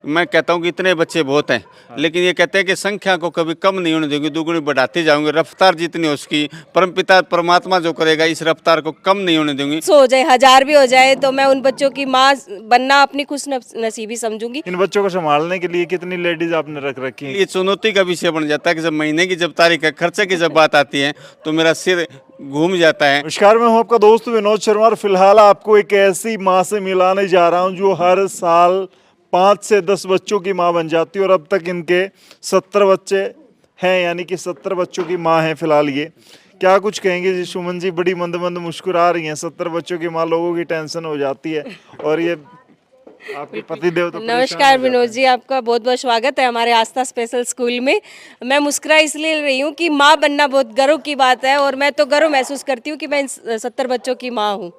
मैं कहता हूँ कि इतने बच्चे बहुत हैं, लेकिन ये कहते हैं कि संख्या को कभी कम नहीं होने देंगे, दुगुनी बढ़ाते जाऊंगे। रफ्तार जितनी हो उसकी परमपिता परमात्मा जो करेगा, इस रफ्तार को कम नहीं होने देंगे। हो जाए, 1000 भी हो जाए, तो मैं उन बच्चों की माँ बनना अपनी खुश नसीबी समझूंगी। इन बच्चों को संभालने के लिए कितनी लेडीज आपने रख रखी हैं? ये चुनौती का विषय बन जाता है कि जब महीने की जब तारीख है, खर्चे की जब बात आती है तो मेरा सिर घूम जाता है। नमस्कार, मैं हूं आपका दोस्त विनोद शर्मा और फिलहाल आपको एक ऐसी माँ से मिलाने जा रहा हूं जो हर साल 5 से 10 बच्चों की माँ बन जाती है और अब तक इनके 70 बच्चे हैं, यानी कि 70 बच्चों की माँ है फिलहाल ये। क्या कुछ कहेंगे जी? सुमन जी बड़ी मंद मंद मुस्कुरा रही हैं। 70 बच्चों की माँ, लोगों की टेंशन हो जाती है और ये आपके पति देव तो परेशान नमस्कार हो विनोद जाते जी, आपका बहुत बहुत स्वागत है हमारे आस्था स्पेशल स्कूल में। मैं मुस्कुरा इसलिए रही हूँ कि माँ बनना बहुत गर्व की बात है और मैं तो गर्व महसूस करती हूँ कि मैं इन 70 बच्चों की माँ हूँ।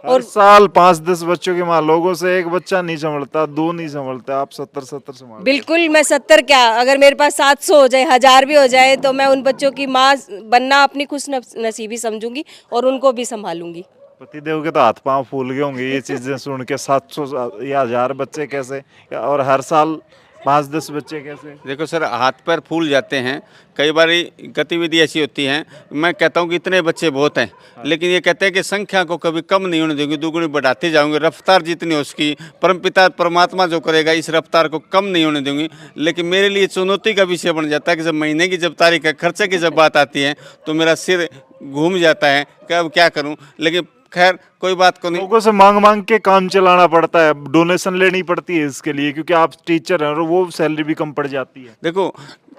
हैं। हर साल 5-10 बच्चों की माँ, लोगों से एक बच्चा नहीं संभलता, 2 नहीं संभलता, आप 70 संभाल। बिल्कुल, मैं 70 क्या, अगर मेरे पास 700 हो जाए, 1000 भी हो जाए, तो मैं उन बच्चों की माँ बनना अपनी खुश नसीबी समझूंगी और उनको भी संभालूंगी। पतिदेव के तो हाथ पांव फूल गए होंगे ये चीजें सुन के। 700 या 1000 बच्चे कैसे, और हर साल 5-10 बच्चे कैसे? देखो सर, हाथ पैर फूल जाते हैं, कई बार गतिविधि ऐसी होती है। मैं कहता हूँ कि इतने बच्चे बहुत हैं, लेकिन ये कहते हैं कि संख्या को कभी कम नहीं होने देंगे, दुगुनी बढ़ाते जाऊंगे। रफ्तार जितनी हो उसकी परमपिता परमात्मा जो करेगा, इस रफ्तार को कम नहीं होने देंगे। लेकिन मेरे लिए चुनौती का विषय बन जाता है कि जब महीने की जब तारीख है, खर्चे की जब बात आती है तो मेरा सिर घूम जाता है कि अब क्या करूँ। लेकिन खैर कोई बात को नहीं। लोगों से मांग मांग के काम चलाना पड़ता है, डोनेशन लेनी पड़ती है इसके लिए, क्योंकि आप टीचर हैं और वो सैलरी भी कम पड़ जाती है। देखो,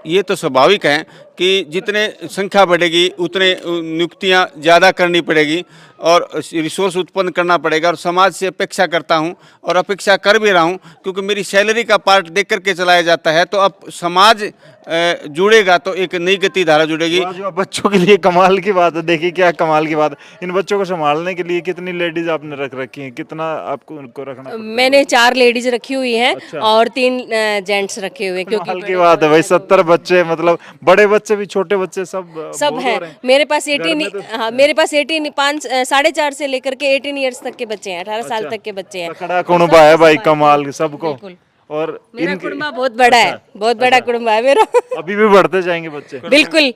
ये तो स्वाभाविक है कि जितने संख्या बढ़ेगी उतने नियुक्तियां ज़्यादा करनी पड़ेगी और रिसोर्स उत्पन्न करना पड़ेगा। और समाज से अपेक्षा करता हूं और अपेक्षा कर भी रहा हूं, क्योंकि मेरी सैलरी का पार्ट देख करके चलाया जाता है। तो अब समाज जुड़ेगा तो एक नई गति धारा जुड़ेगी। जो बच्चों के लिए कमाल की बात है, देखिए क्या कमाल की बात है। इन बच्चों को संभालने के लिए कितनी लेडीज आपने रख रखी हैं? कितना आपको उनको रखना पड़ता है? मैंने 4 लेडीज रखी हुई हैं अच्छा। और 3 जेंट्स रखे हुए हैं, क्योंकि कमाल की बात है भाई। 70 बच्चे, मतलब बड़े बच्चे भी, छोटे बच्चे सब सब बहुत हैं। हो रहे हैं। मेरे पास घर 18 में तो हाँ, मेरे पास 18 5 4.5 से लेकर के 18 ईयर्स तक के बच्चे हैं, 18 साल अच्छा। तक के बच्चे हैं। तकड़ा कुणबा है भाई, कमाल सबको। बिल्कुल। और मेरा इनके कुटुंबा बहुत बड़ा है, बहुत बड़ा कुटुंबा है मेरा। अभी भी बढ़ते जाएंगे बच्चे। बिल्कुल।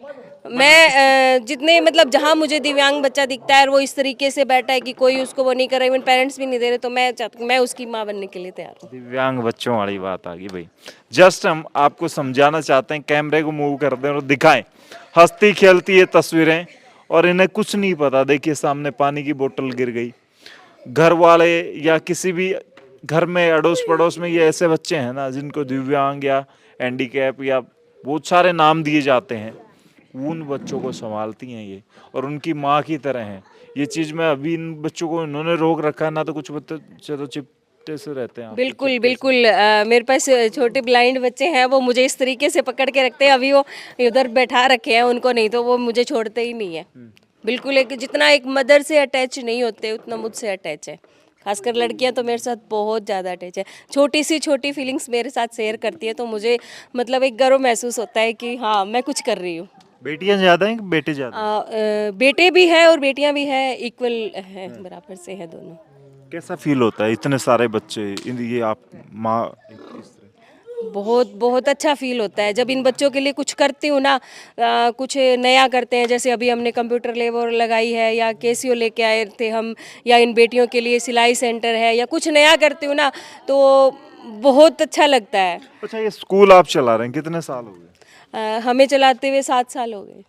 मैं जितने मतलब जहाँ मुझे दिव्यांग बच्चा दिखता है और वो इस तरीके से बैठा है कि कोई उसको वो नहीं कर रहा, इवन पेरेंट्स भी नहीं दे रहे, तो मैं उसकी माँ बनने के लिए तैयार हूँ। दिव्यांग बच्चों वाली बात आ गई भाई। जस्ट हम आपको समझाना चाहते हैं, कैमरे को मूव कर दें और दिखाएं। हंसती खेलती ये तस्वीरें और इन्हें कुछ नहीं पता। देखिए सामने पानी की बोतल गिर गई। घर वाले या किसी भी घर में अड़ोस पड़ोस में ये ऐसे बच्चे हैं ना जिनको दिव्यांग या हैंडीकैप या बहुत सारे नाम दिए जाते हैं, उन बच्चों को संभालती हैं ये और उनकी माँ की तरह हैं। ये चीज़ मैं अभी इन बच्चों को इन्होंने रोक रखा है ना, तो कुछ बच्चे तो चिपटे से रहते हैं। बिल्कुल बिल्कुल। मेरे पास छोटे ब्लाइंड बच्चे हैं, वो मुझे इस तरीके से पकड़ के रखते हैं। अभी वो उधर बैठा रखे हैं उनको, नहीं तो वो मुझे छोड़ते ही नहीं है। बिल्कुल, एक जितना एक मदर से अटैच नहीं होते उतना मुझसे अटैच है। खासकर लड़कियां तो मेरे साथ बहुत ज़्यादा अटैच है। छोटी सी छोटी फीलिंग्स मेरे साथ शेयर करती है, तो मुझे मतलब एक गर्व महसूस होता है कि हाँ, मैं कुछ कर रही हूँ। बेटियां ज्यादा हैं कि बेटे ज्यादा बेटे भी हैं और बेटियां भी हैं, इक्वल है, बराबर से है दोनों। हैं? कैसा फील होता है इतने सारे बच्चे, ये आप माँ इस तरह? बहुत बहुत अच्छा फील होता है जब इन बच्चों के लिए कुछ करती हूँ ना। कुछ नया करते हैं, जैसे अभी हमने कंप्यूटर लैब और लगाई है, या केसीओ लेके आए थे हम, या इन बेटियों के लिए सिलाई सेंटर है, या कुछ नया करती हूँ ना, तो बहुत अच्छा लगता है। अच्छा, ये स्कूल आप चला रहे हैं, कितने साल हो गए? हमें चलाते हुए 7 साल हो गए।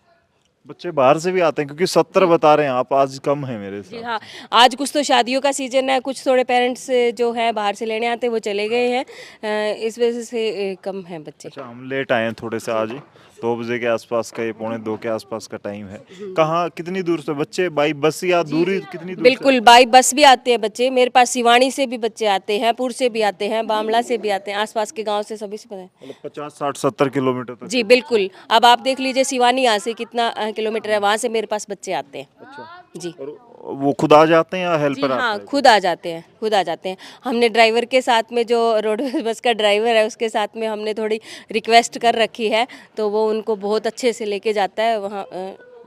बच्चे बाहर से भी आते हैं, क्योंकि 70 बता रहे हैं आप, आज कम है मेरे जी साथ। हाँ, आज कुछ तो शादियों का सीजन है, कुछ थोड़े पेरेंट्स जो हैं बाहर से लेने आते हैं वो चले गए हैं, इस वजह से कम हैं बच्चे। अच्छा, हम लेट आए हैं थोड़े से आज ही। 2 बजे के आसपास का, ये 1:45 के आसपास का टाइम है। कहाँ, कितनी दूर से बच्चे, बाई बस या दूरी कितनी दूर से? बिल्कुल, बाई बस भी आते हैं बच्चे मेरे पास। सिवानी से भी बच्चे आते हैं, पुर से भी आते हैं, बामला से भी आते हैं, आसपास के गांव से सभी से पता है। मतलब 50, 60, 70 किलोमीटर तक? जी बिल्कुल। अब आप देख लीजिए सिवानी यहाँ से कितना किलोमीटर है, वहाँ से मेरे पास बच्चे आते हैं। अच्छा। जी और वो खुद आ जाते हैं या जी हेल्पर आता हाँ, है? खुद आ जाते हैं, खुद आ जाते हैं। हमने ड्राइवर के साथ में, जो रोडवेज बस का ड्राइवर है उसके साथ में हमने थोड़ी रिक्वेस्ट कर रखी है, तो वो उनको बहुत अच्छे से लेके जाता है, वहाँ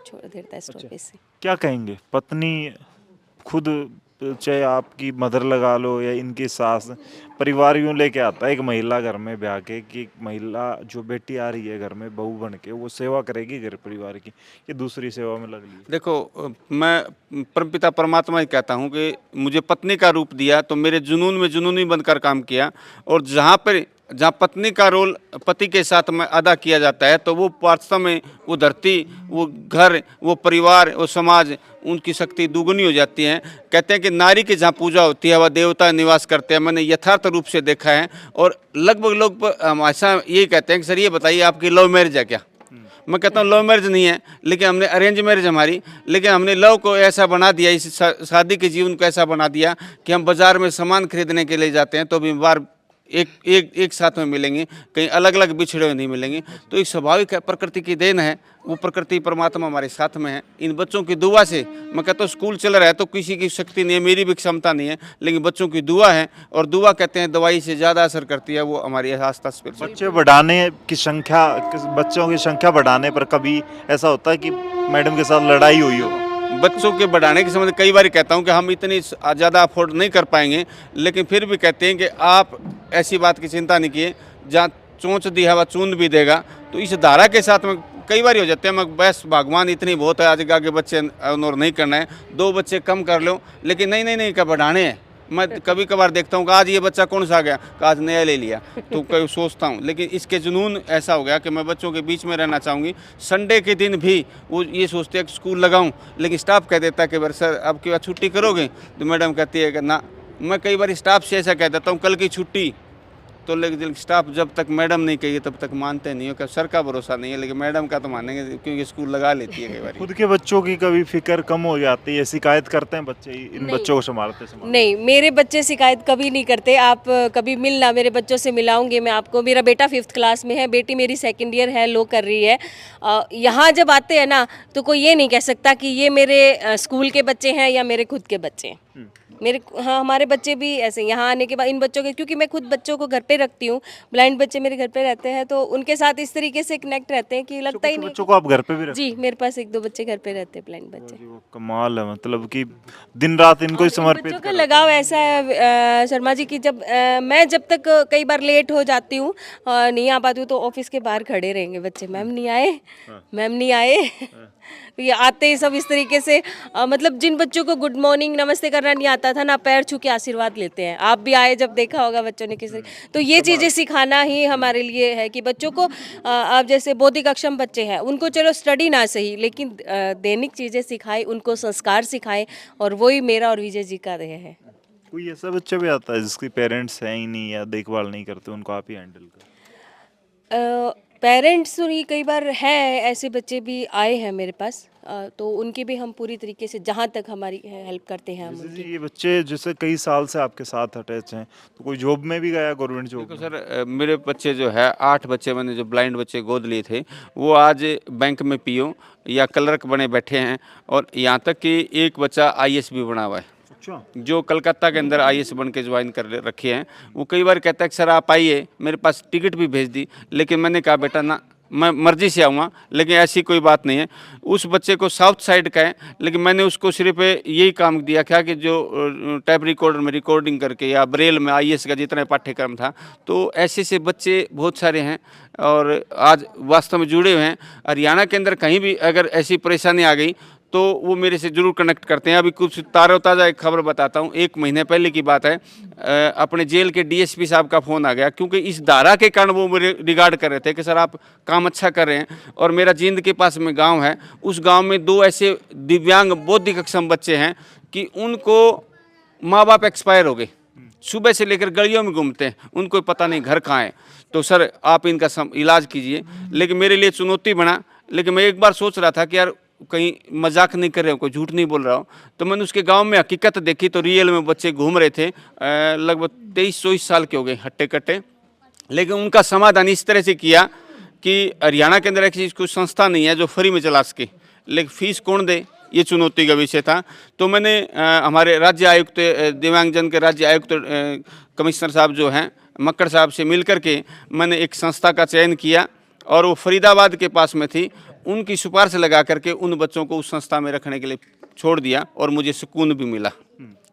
छोड़ देता है स्टॉपेज से। क्या कहेंगे, पत्नी खुद चाहे आपकी मदर लगा लो या इनकी सास, परिवार यूँ लेके आता है एक महिला घर में ब्याह के कि महिला जो बेटी आ रही है घर में बहू बन के वो सेवा करेगी घर परिवार की, ये दूसरी सेवा में लग ली। देखो मैं परमपिता परमात्मा ही कहता हूँ कि मुझे पत्नी का रूप दिया तो मेरे जुनून में जुनूनी बनकर काम किया, और जहाँ पत्नी का रोल पति के साथ में अदा किया जाता है तो वो वास्तव में वो धरती, वो घर, वो परिवार, वो समाज, उनकी शक्ति दुगुनी हो जाती है। कहते हैं कि नारी की जहाँ पूजा होती है वह देवता निवास करते हैं। मैंने यथार्थ रूप से देखा है, और लगभग लोग हमेशा यही कहते हैं कि सर ये बताइए आपकी लव मैरिज है क्या। मैं कहता हूँ लव मैरिज नहीं है, लेकिन हमने अरेंज मैरिज हमारी, लेकिन हमने लव को ऐसा बना दिया, इस शादी के जीवन को ऐसा बना दिया कि हम बाज़ार में सामान खरीदने के लिए जाते हैं तो भी बार एक साथ में मिलेंगे, कहीं अलग अलग बिछड़े हुए नहीं मिलेंगे। तो एक स्वाभाविक है, प्रकृति की देन है, वो प्रकृति परमात्मा हमारे साथ में है। इन बच्चों की दुआ से मैं कहता हूँ स्कूल चल रहा है तो किसी की शक्ति नहीं है, मेरी भी क्षमता नहीं है, लेकिन बच्चों की दुआ है, और दुआ कहते हैं दवाई से ज़्यादा असर करती है, वो हमारी आस्था पे। बच्चे बढ़ाने की संख्या, बच्चों की संख्या बढ़ाने पर कभी ऐसा होता है कि मैडम के साथ लड़ाई हुई हो? बच्चों के बढ़ाने के संबंध कई बार कहता हूं कि हम इतनी ज़्यादा अफोर्ड नहीं कर पाएंगे, लेकिन फिर भी कहते हैं कि आप ऐसी बात की चिंता नहीं किए, जहाँ चोंच दी हवा चूंद भी देगा। तो इस धारा के साथ में कई बार हो जाते हैं, मैं बस भगवान इतनी बहुत है, आज आगे बच्चे और नहीं करना है, 2 बच्चे कम कर लो, लेकिन नहीं क्या बढ़ाने हैं। मैं कभी कभार देखता हूँ कि आज ये बच्चा कौन सा आ गया, आज नया ले लिया, तो कभी सोचता हूँ, लेकिन इसके जुनून ऐसा हो गया कि मैं बच्चों के बीच में रहना चाहूँगी। संडे के दिन भी वो ये सोचते हैं कि स्कूल लगाऊँ, लेकिन स्टाफ कह देता है कि सर अब की बार छुट्टी करोगे, तो मैडम कहती है कि ना। मैं कई बार स्टाफ से ऐसा कह देता हूँ कल की छुट्टी, तो लेकिन स्टाफ जब तक मैडम नहीं कहिए तब तक मानते नहीं हो, कि सर का भरोसा नहीं है, लेकिन मैडम का तो मानेंगे क्योंकि स्कूल लगा लेती है कई बार। खुद के बच्चों की कभी फिक्र कम हो जाती है, शिकायत करते हैं बच्चे इन बच्चों को संभालते नहीं, मेरे बच्चे शिकायत कभी नहीं करते। आप कभी मिलना, मेरे बच्चों से मिलाऊंगे मैं आपको। मेरा बेटा 5th क्लास में है, बेटी मेरी 2nd ईयर है, लो कर रही है। यहाँ जब आते हैं ना तो कोई ये नहीं कह सकता कि ये मेरे स्कूल के बच्चे हैं या मेरे खुद के बच्चे हैं। हाँ, हमारे बच्चे भी ऐसे यहाँ आने के बाद इन बच्चों के, क्योंकि मैं खुद बच्चों को घर पे रखती हूँ, ब्लाइंड बच्चे मेरे घर पे रहते हैं, तो उनके साथ इस तरीके से कनेक्ट रहते हैं कि लगता ही नहीं। बच्चों को आप घर पे भी रखते जी, मेरे पास 1-2 बच्चे घर पे रहते हैं, ब्लाइंड बच्चे। वो कमाल है, मतलब कि दिन रात इनको ही समर्पित। बच्चों का लगाव ऐसा है शर्मा जी की, जब मैं जब तक कई बार लेट हो जाती हूँ, नहीं आ पाती हूँ, तो ऑफिस के बाहर खड़े रहेंगे बच्चे, मैम नहीं आए, मैम नहीं आए। ये आते ही सब इस तरीके से, मतलब जिन बच्चों को गुड मॉर्निंग नमस्ते करना नहीं आता था ना, पैर छू के आशीर्वाद लेते हैं। आप भी आए जब देखा होगा बच्चों ने किसी, तो ये चीज़ें सिखाना ही हमारे लिए है कि बच्चों को, आप जैसे बौद्धिक अक्षम बच्चे हैं उनको चलो स्टडी ना सही, लेकिन दैनिक चीज़ें सिखाएं, उनको संस्कार सिखाएं, और वही मेरा और विजय जी का ध्येय है। कोई ऐसा बच्चा भी आता है जिसके पेरेंट्स हैं ही नहीं या देखभाल नहीं करते, उनको आप ही हैंडल कर? पेरेंट्स तो नहीं, कई बार है ऐसे बच्चे भी आए हैं मेरे पास, तो उनकी भी हम पूरी तरीके से जहाँ तक हमारी हेल्प करते हैं हम उनकी। ये बच्चे जैसे कई साल से आपके साथ अटैच हैं, तो कोई जॉब में भी गया, गवर्नमेंट जॉब? देखो सर, मेरे बच्चे जो है 8 बच्चे मैंने जो ब्लाइंड बच्चे गोद लिए थे, वो आज बैंक में पीओ या क्लर्क बने बैठे हैं, और यहाँ तक कि एक बच्चा IAS भी बना हुआ है, जो कलकत्ता के अंदर IAS बन के ज्वाइन कर रखे हैं। वो कई बार कहता है कि सर आप आइए, मेरे पास टिकट भी भेज दी, लेकिन मैंने कहा बेटा ना, मैं मर्जी से आऊँगा, लेकिन ऐसी कोई बात नहीं है। उस बच्चे को साउथ साइड का है, लेकिन मैंने उसको सिर्फ यही काम दिया क्या कि जो टैप रिकॉर्डर में रिकॉर्डिंग करके या ब्रेल में IAS का जितना पाठ्यक्रम था, तो ऐसे से बच्चे बहुत सारे हैं और आज वास्तव में जुड़े हुए हैं। हरियाणा के अंदर कहीं भी अगर ऐसी परेशानी आ गई तो वो मेरे से ज़रूर कनेक्ट करते हैं। अभी कुछ ताज़ा एक खबर बताता हूँ, 1 महीने पहले की बात है, अपने जेल के DSP साहब का फ़ोन आ गया, क्योंकि इस धारा के कारण वो मेरे रिगार्ड कर रहे थे कि सर आप काम अच्छा कर रहे हैं, और मेरा जींद के पास में गांव है, उस गांव में 2 ऐसे दिव्यांग बौद्धिक अक्षम बच्चे हैं कि उनको माँ बाप एक्सपायर हो गए, सुबह से लेकर गलियों में घूमते हैं, उनको पता नहीं घर कहाँ है, तो सर आप इनका इलाज कीजिए। लेकिन मेरे लिए चुनौती बना, लेकिन मैं एक बार सोच रहा था कि यार कहीं मजाक नहीं कर रहे हो, कोई झूठ नहीं बोल रहा हूँ, तो मैंने उसके गांव में हकीकत देखी, तो रियल में बच्चे घूम रहे थे, लगभग 23-24 साल के हो गए, हट्टे कट्टे। लेकिन उनका समाधान इस तरह से किया कि हरियाणा के अंदर ऐसी कोई संस्था नहीं है जो फ्री में चला सके, लेकिन फीस कौन दे, ये चुनौती का विषय था। तो मैंने हमारे राज्य आयुक्त, दिव्यांगजन के राज्य आयुक्त कमिश्नर साहब जो हैं मक्कड़ साहब से मिल करके मैंने एक संस्था का चयन किया, और वो फरीदाबाद के पास में थी। उनकी सिफारिश लगा करके उन बच्चों को उस संस्था में रखने के लिए छोड़ दिया, और मुझे सुकून भी मिला।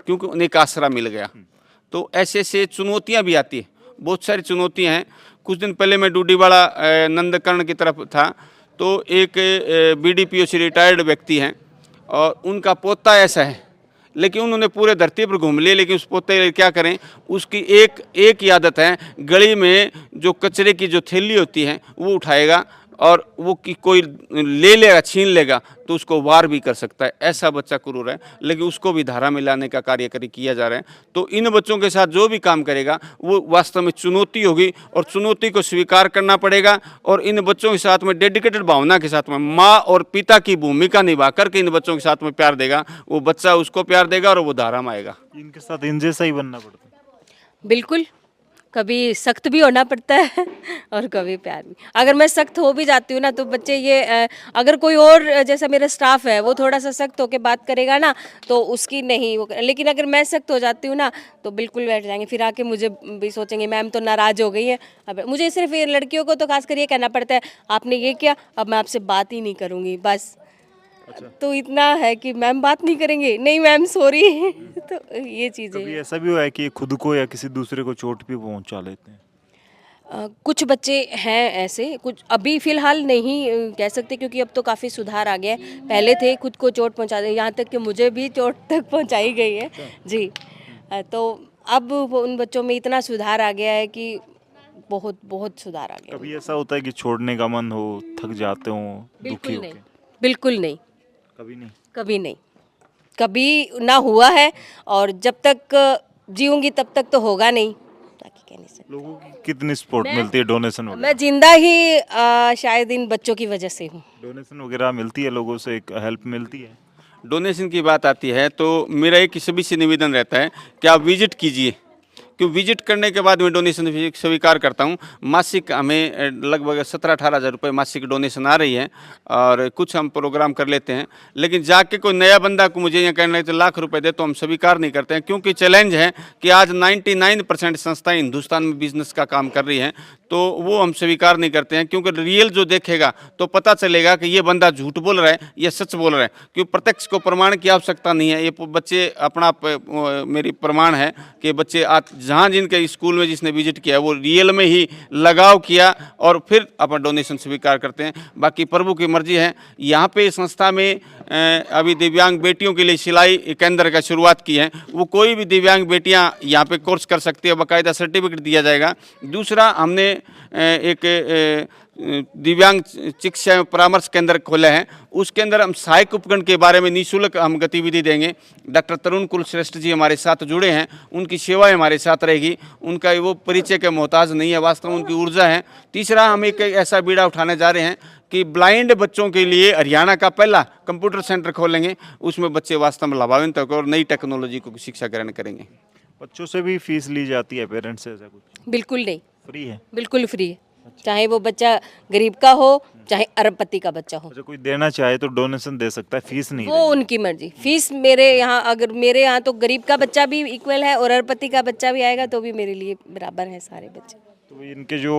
क्योंकि उन्हें एक आसरा मिल गया। तो ऐसे ऐसे चुनौतियाँ भी आती है, बहुत सारी चुनौतियाँ हैं। कुछ दिन पहले मैं डूडीवाड़ा नंदकर्ण की तरफ था, तो एक बीडीपीओ से रिटायर्ड व्यक्ति हैं और उनका पोता ऐसा है, लेकिन उन्होंने पूरे धरती पर घूम लिए, लेकिन उस पोते क्या करें, उसकी एक ही आदत है, गली में जो कचरे की जो थैली होती है वो उठाएगा और वो कोई ले लेगा, छीन लेगा तो उसको वार भी कर सकता है। ऐसा बच्चा क्रूर है, लेकिन उसको भी धारा में लाने का कार्य किया जा रहा है। तो इन बच्चों के साथ जो भी काम करेगा वो वास्तव में चुनौती होगी और चुनौती को स्वीकार करना पड़ेगा। और इन बच्चों के साथ में डेडिकेटेड भावना के साथ में माँ और पिता की भूमिका निभा करके इन बच्चों के साथ में प्यार देगा, वो बच्चा उसको प्यार देगा और वो धारा में आएगा। इनके साथ इन जैसा ही बनना पड़ता है। बिल्कुल, कभी सख्त भी होना पड़ता है और कभी प्यार भी। अगर मैं सख्त हो भी जाती हूँ ना तो बच्चे ये अगर कोई और जैसा मेरा स्टाफ है वो थोड़ा सा सख्त होकर बात करेगा ना तो उसकी नहीं वो, लेकिन अगर मैं सख्त हो जाती हूँ ना तो बिल्कुल बैठ जाएंगे, फिर आके मुझे भी सोचेंगे मैम तो नाराज़ हो गई है। अब मुझे सिर्फ ये लड़कियों को तो खास कर ये कहना पड़ता है आपने ये किया, अब मैं आपसे बात ही नहीं करूँगी बस। तो इतना है कि मैम बात नहीं करेंगे, नहीं मैम सॉरी तो ये चीज़ें। कभी ऐसा भी हुआ है कि खुद को या किसी दूसरे को चोट भी पहुंचा लेते हैं? कुछ बच्चे हैं ऐसे, कुछ अभी फ़िलहाल नहीं कह सकते क्योंकि अब तो काफ़ी सुधार आ गया है। पहले थे खुद को चोट पहुंचा दे, यहाँ तक कि मुझे भी चोट तक पहुंचाई गई है जी। तो अब उन बच्चों में इतना सुधार आ गया है कि बहुत बहुत सुधार आ गया। कभी ऐसा होता है कि छोड़ने का मन हो, थक जाते हो, दुखी बिल्कुल हो नहीं, के? बिल्कुल नहीं, कभी नहीं। कभी नहीं, कभी ना हुआ है और जब तक जीऊँगी तब तक तो होगा नहीं। बाकी कह नहीं सकते। लोगों की कितनी सपोर्ट मिलती है, डोनेशन वगैरह? मैं जिंदा ही शायद इन बच्चों की वजह से हूँ। डोनेशन वगैरह मिलती है, लोगों से एक हेल्प मिलती है? डोनेशन की बात आती है तो मेरा एक सभी से निवेदन रहता है कि आप विजिट कीजिए, क्यों विजिट करने के बाद मैं डोनेशन स्वीकार करता हूं। मासिक हमें लगभग 17-18 हज़ार रुपये मासिक डोनेशन आ रही है और कुछ हम प्रोग्राम कर लेते हैं। लेकिन जाके कोई नया बंदा को मुझे यहाँ कहना है तो लाख रुपए दे, तो हम स्वीकार नहीं करते हैं, क्योंकि चैलेंज है कि आज 99% संस्थाएं हिंदुस्तान में बिजनेस का काम कर रही हैं, तो वो हम स्वीकार नहीं करते हैं। क्योंकि रियल जो देखेगा तो पता चलेगा कि ये बंदा झूठ बोल रहा है या सच बोल रहा है, क्योंकि प्रत्यक्ष को प्रमाण की आवश्यकता नहीं है। ये बच्चे अपना मेरी प्रमाण है कि बच्चे आज जहाँ जिनके स्कूल में जिसने विजिट किया वो रियल में ही लगाव किया और फिर अपना डोनेशन स्वीकार करते हैं। बाकी प्रभु की मर्जी है। यहाँ पे संस्था में अभी दिव्यांग बेटियों के लिए सिलाई केंद्र का शुरुआत की है, वो कोई भी दिव्यांग बेटियाँ यहाँ पे कोर्स कर सकती है, बाकायदा सर्टिफिकेट दिया जाएगा। दूसरा हमने एक दिव्यांग चिकित्सा एवं परामर्श केंद्र खोले हैं, उसके अंदर हम सहायक उपकरण के बारे में निःशुल्क हम गतिविधि देंगे। डॉक्टर तरुण कुलश्रेष्ठ जी हमारे साथ जुड़े हैं, उनकी सेवाएं हमारे साथ रहेगी। उनका वो परिचय के मोहताज नहीं है, वास्तव में उनकी ऊर्जा है। तीसरा हम एक ऐसा बीड़ा उठाने जा रहे हैं कि ब्लाइंड बच्चों के लिए हरियाणा का पहला कंप्यूटर सेंटर खोलेंगे, उसमें बच्चे वास्तव में लाभान्वित होकर और नई टेक्नोलॉजी को शिक्षा ग्रहण करेंगे। बच्चों से भी फीस ली जाती है, पेरेंट्स से ऐसा कुछ? बिल्कुल नहीं, फ्री है? बिल्कुल फ्री है। चाहे वो बच्चा गरीब का हो चाहे अरबपति का बच्चा हो, अच्छा, कोई देना चाहे तो डोनेशन दे सकता है, फीस नहीं वो उनकी मर्जी। फीस मेरे यहाँ, अगर मेरे यहाँ तो गरीब का बच्चा भी इक्वल है और अरबपति का बच्चा भी आएगा तो भी मेरे लिए बराबर है सारे बच्चे। तो इनके जो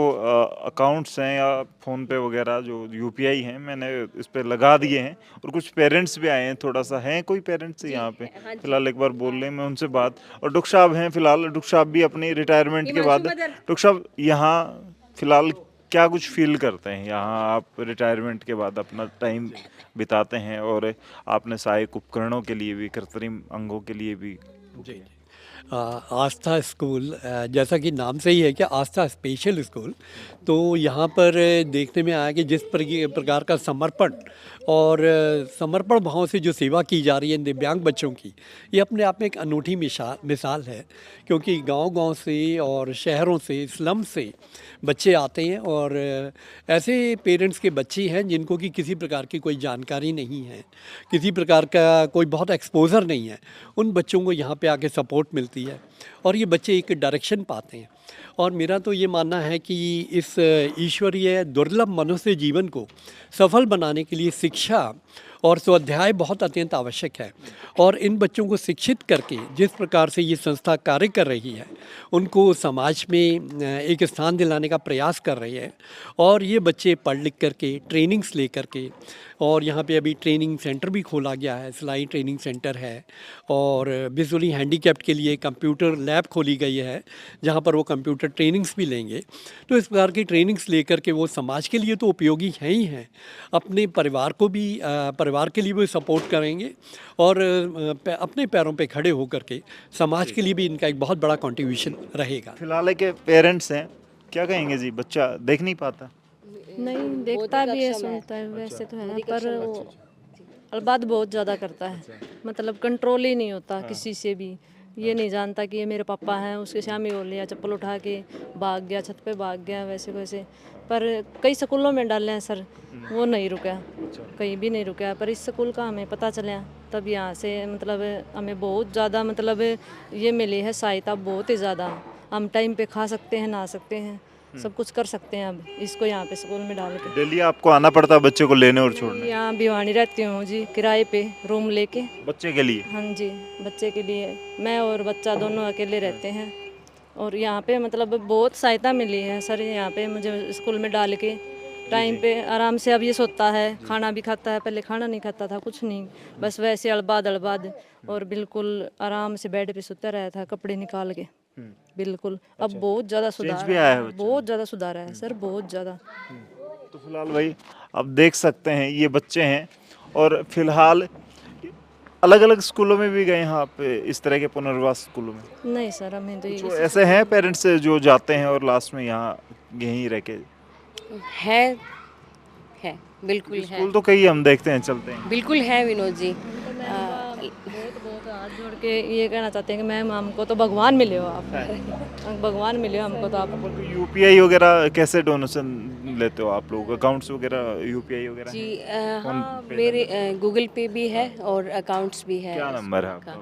अकाउंट्स हैं या फ़ोन पे वगैरह जो यूपीआई हैं मैंने इस पे लगा दिए हैं, और कुछ पेरेंट्स भी आए हैं, थोड़ा सा हैं कोई पेरेंट्स यहाँ पे फिलहाल, एक बार बोल लें मैं उनसे बात। और डॉक्टर साहब हैं फिलहाल, डॉक्टर साहब भी अपनी रिटायरमेंट के बाद, डॉक्टर साहब यहाँ फिलहाल क्या कुछ फील करते हैं? यहाँ आप रिटायरमेंट के बाद अपना टाइम बिताते हैं और आपने सहायक उपकरणों के लिए भी, कृत्रिम अंगों के लिए भी। जी, आस्था स्कूल, जैसा कि नाम से ही है कि आस्था स्पेशल स्कूल, तो यहाँ पर देखने में आया कि जिस प्रकार का समर्पण और समर्पण भाव से जो सेवा की जा रही है दिव्यांग बच्चों की, ये अपने आप में एक अनूठी मिसाल है। क्योंकि गांव-गांव से और शहरों से, स्लम से बच्चे आते हैं और ऐसे पेरेंट्स के बच्चे हैं जिनको कि किसी प्रकार की कोई जानकारी नहीं है, किसी प्रकार का कोई बहुत एक्सपोज़र नहीं है। उन बच्चों को यहाँ पे आके सपोर्ट मिलती है और ये बच्चे एक डायरेक्शन पाते हैं। और मेरा तो ये मानना है कि इस ईश्वरीय दुर्लभ मनुष्य जीवन को सफल बनाने के लिए शिक्षा और स्वाध्याय बहुत अत्यंत आवश्यक है। और इन बच्चों को शिक्षित करके जिस प्रकार से ये संस्था कार्य कर रही है, उनको समाज में एक स्थान दिलाने का प्रयास कर रही है। और ये बच्चे पढ़ लिख करके, ट्रेनिंग्स ले करके और यहाँ पे अभी ट्रेनिंग सेंटर भी खोला गया है, सिलाई ट्रेनिंग सेंटर है, और विजुअली हैंडीकैप्ड के लिए कंप्यूटर लैब खोली गई है जहाँ पर वो कंप्यूटर ट्रेनिंग्स भी लेंगे। तो इस प्रकार की ट्रेनिंग्स लेकर के वो समाज के लिए तो उपयोगी हैं ही हैं, अपने परिवार को भी परिवार के लिए भी सपोर्ट करेंगे, और अपने पैरों पे खड़े होकर के समाज के लिए भी इनका एक बहुत बड़ा कंट्रीब्यूशन रहेगा। फिलहाल के पेरेंट्स हैं, क्या कहेंगे जी? बच्चा देख नहीं पाता? नहीं देखता भी है, सुनता है, वैसे तो है, पर वो अलबाद बहुत ज़्यादा करता है, मतलब कंट्रोल ही नहीं होता किसी से भी। ये नहीं जानता कि ये मेरे पापा हैं, उसके सामने बोल लिया, चप्पल उठा के भाग गया, छत पे भाग गया, वैसे वैसे। पर कई स्कूलों में डाले हैं सर, वो नहीं रुका, कहीं भी नहीं रुका। पर इस स्कूल का हमें पता चला, तब यहाँ से मतलब हमें बहुत ज़्यादा मतलब ये मिली है सहायता, बहुत ही ज़्यादा। हम टाइम पे खा सकते हैं, नहा सकते हैं, सब कुछ कर सकते हैं अब इसको यहाँ पे स्कूल में डाल के। डेली आपको आना पड़ता है बच्चे को लेने और छोड़ने? यहाँ भिवानी रहती हूँ जी, किराए पे रूम लेके। बच्चे के लिए? हाँ जी, बच्चे के लिए। मैं और बच्चा दोनों अकेले रहते हैं, और यहाँ पे मतलब बहुत सहायता मिली है सर, यहाँ पे मुझे स्कूल में डाल के टाइम पे आराम से। अब ये सोता है, खाना भी खाता है, पहले खाना नहीं खाता था, कुछ नहीं, बस वैसे अलबाद, और बिल्कुल आराम से बेड पे सोता रहा था, कपड़े निकाल के, बिल्कुल। अब बहुत ज़्यादा सुधार भी आया है है, बहुत ज़्यादा सुधार है सर, बहुत ज़्यादा। तो फिलहाल भाई अब देख सकते हैं ये बच्चे हैं, और फिलहाल अलग अलग स्कूलों में भी गए हैं आप, इस तरह के पुनर्वास स्कूलों में? नहीं सर, हमें तो जो ऐसे हैं पेरेंट्स जो जाते हैं और लास्ट में यहाँ यहीं रह के? है बिल्कुल है, स्कूल तो कई हम देखते हैं चलते हैं। बिल्कुल है विनोद जी। बहुत हाथ जोड़ के ये कहना चाहते हैं कि मैम हमको तो भगवान मिले हो आप, भगवान मिले हो हमको तो आप। यूपीआई वगैरह कैसे डोनेशन लेते हो आप लोग? अकाउंट्स वगैरह यूपीआई वगैरह जी हैं? हाँ, मेरे गूगल पे भी है और अकाउंट्स भी है। क्या नंबर है आपका?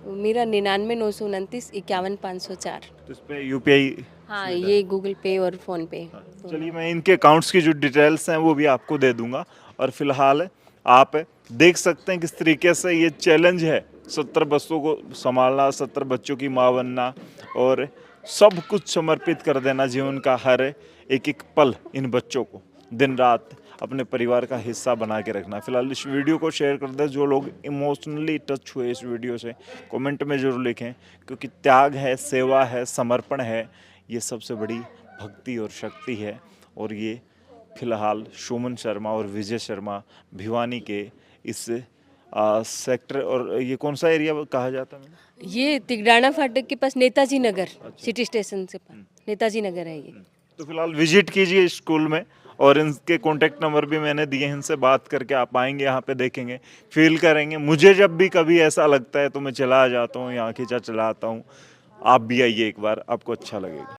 मेरा 99,929,51,504। तो इस पे यूपीआई? हाँ, ये गूगल पे और फ़ोन पे। चलिए मैं इनके अकाउंट्स की जो डिटेल्स हैं वो भी आपको दे दूंगा। और फिलहाल आप देख सकते हैं किस तरीके से ये चैलेंज है, 70 बच्चों को संभालना, 70 बच्चों की माँ बनना, और सब कुछ समर्पित कर देना, जीवन का हर एक एक पल इन बच्चों को दिन रात अपने परिवार का हिस्सा बना के रखना। फिलहाल इस वीडियो को शेयर कर दें, जो लोग इमोशनली टच हुए इस वीडियो से कमेंट में ज़रूर लिखें, क्योंकि त्याग है, सेवा है, समर्पण है, ये सबसे बड़ी भक्ति और शक्ति है। और ये फिलहाल सुमन शर्मा और विजय शर्मा भिवानी के इस सेक्टर, और ये कौन सा एरिया कहा जाता है? ये तिगड़ाना फाटक के पास नेताजी नगर, सिटी स्टेशन से पास नेताजी नगर है ये। तो फिलहाल विजिट कीजिए इस स्कूल में, और इनके कॉन्टैक्ट नंबर भी मैंने दिए हैं, इनसे बात करके आप आएंगे यहाँ पे, देखेंगे, फील करेंगे। मुझे जब भी कभी ऐसा लगता है तो मैं चला जाता हूँ यहाँ, खींचा चला आता हूँ। आप भी आइए एक बार, आपको अच्छा लगेगा।